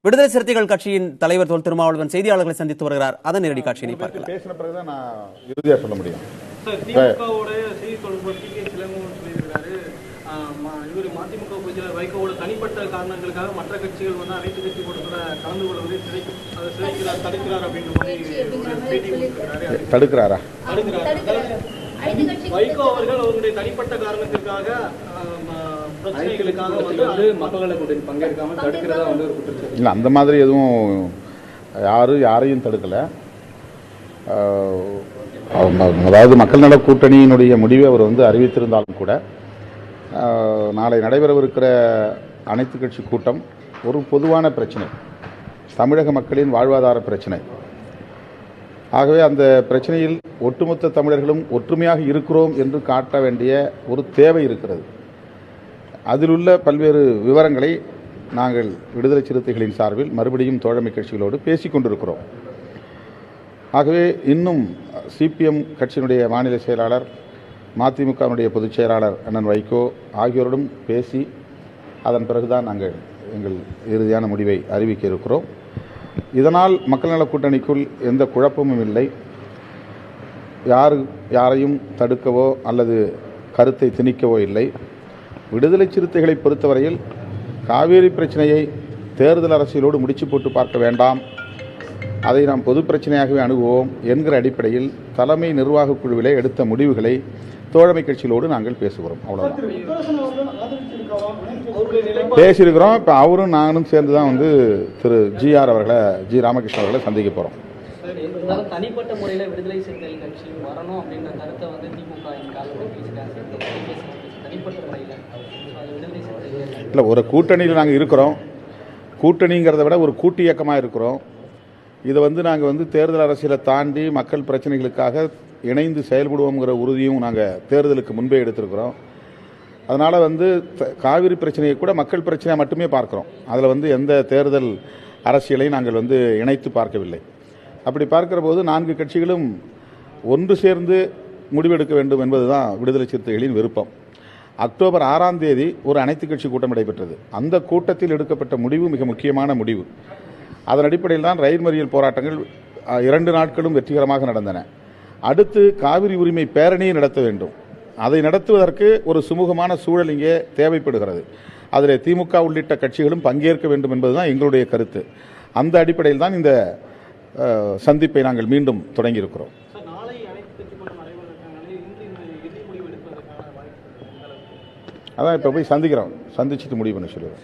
விடுதலை சிறுத்தைகள் கட்சியின் தலைவர் தொல் திருமாவளவன் செய்தியாளர்களை சந்தித்து வருகிறார். அதன் நேரடி காட்சியை பார்க்கலாம். பேசின பிறகுதான் நான் இறுதியா சொல்ல முடியும். மதிமுக பொதுச்செயலாளர் வைகோவோட தனிப்பட்ட காரணங்களுக்காக மற்ற கட்சிகள் வந்து அனைத்து கட்சி கூட்டத்தில் கலந்து கொள்வதை தடுக்கிறார் அப்படின்ற மாதிரி தடுக்கிறாரா? வைகோ அவர்கள் அவருடைய தனிப்பட்ட காரணத்திற்காக பிரச்சனைகளுக்காக வந்து மக்களவை கூட்டணி பங்கேற்காம தடுக்கிறதா வந்து ஒரு குற்றச்சாட்டு. இல்லை, அந்த மாதிரி எதுவும் யாரையும் தடுக்கலை. அதாவது மக்கள் நல கூட்டணியினுடைய முடிவை அவர் வந்து அறிவித்திருந்தாலும் கூட நாளை நடைபெறவிருக்கிற அனைத்து கட்சி கூட்டம் ஒரு பொதுவான பிரச்சனை, தமிழக மக்களின் வாழ்வாதார பிரச்சனை. ஆகவே அந்த பிரச்சனையில் ஒட்டுமொத்த தமிழர்களும் ஒற்றுமையாக இருக்கிறோம் என்று காட்ட வேண்டிய ஒரு தேவை இருக்கிறது. அதிலுள்ள பல்வேறு விவரங்களை நாங்கள் விடுதலை சிறுத்தைகளின் சார்பில் மறுபடியும் தோழமை கட்சிகளோடு பேசிக் கொண்டிருக்கிறோம். ஆகவே இன்னும் சிபிஎம் கட்சியினுடைய மாநில செயலாளர், மதிமுகவினுடைய பொதுச் செயலாளர் அண்ணன் வைகோ ஆகியோருடன் பேசி அதன் பிறகுதான் நாங்கள் எங்கள் இறுதியான முடிவை அறிவிக்க இருக்கிறோம். இதனால் மக்கள் நல கூட்டணிக்குள் எந்த குழப்பமும் இல்லை. யாரையும் தடுக்கவோ அல்லது கருத்தை திணிக்கவோ இல்லை. விடுதலை சிறுத்தைகளை பொறுத்தவரையில் காவேரி பிரச்சனையை தேர்தல் அரசியலோடு முடிச்சு போட்டு பார்க்க வேண்டாம், அதை நாம் பொது பிரச்சனையாகவே அணுகுவோம் என்கிற அடிப்படையில் தலைமை நிர்வாக குழுவிலே எடுத்த முடிவுகளை தோழமை கட்சிகளோடு நாங்கள் பேசுகிறோம். அவ்வளவுதான் பேசியிருக்கிறோம். இப்போ அவரும் நானும் சேர்ந்து தான் வந்து திரு ஜி ராமகிருஷ்ணன் அவர்களை சந்திக்க போகிறோம். தனிப்பட்ட முறையில் விடுதலை சிறுத்தைகள் கட்சி வரணும் அப்படின்ற கருத்தை வந்து திமுக இல்லை, ஒரு கூட்டணியில் நாங்கள் இருக்கிறோம். கூட்டணிங்கிறத விட ஒரு கூட்டு இயக்கமாக இருக்கிறோம். இதை வந்து நாங்கள் வந்து தேர்தல் அரசியலை தாண்டி மக்கள் பிரச்சனைகளுக்காக இணைந்து செயல்படுவோங்கிற உறுதியும் நாங்கள் தேர்தலுக்கு முன்பே எடுத்திருக்கிறோம். அதனால் வந்து காவிரி பிரச்சனையை கூட மக்கள் பிரச்சனையாக மட்டுமே பார்க்குறோம். அதில் வந்து எந்த தேர்தல் அரசியலையும் நாங்கள் வந்து இணைத்து பார்க்கவில்லை. அப்படி பார்க்கிற போது 4 கட்சிகளும் ஒன்று சேர்ந்து முடிவெடுக்க வேண்டும் என்பதுதான் விடுதலை சிறுத்தைகளின் விருப்பம். அக்டோபர் 6ஆம் தேதி ஒரு அனைத்து கட்சி கூட்டம் நடைபெற்றது. அந்த கூட்டத்தில் எடுக்கப்பட்ட முடிவு மிக முக்கியமான முடிவு. அதன் அடிப்படையில் தான் ரயில் மறியல் போராட்டங்கள் 2 நாட்களும் வெற்றிகரமாக நடந்தன. அடுத்து காவிரி உரிமை பேரணியை நடத்த வேண்டும். அதை நடத்துவதற்கு ஒரு சுமூகமான சூழல் இங்கே தேவைப்படுகிறது. அதில் திமுக உள்ளிட்ட கட்சிகளும் பங்கேற்க வேண்டும் என்பதுதான் எங்களுடைய கருத்து. அந்த அடிப்படையில் தான் இந்த சந்திப்பை நாங்கள் மீண்டும் தொடங்கியிருக்கிறோம். அதான் இப்போ போய் சந்திக்கிறோம், சந்திச்சுட்டு முடிவு பண்ண சொல்லுவோம்.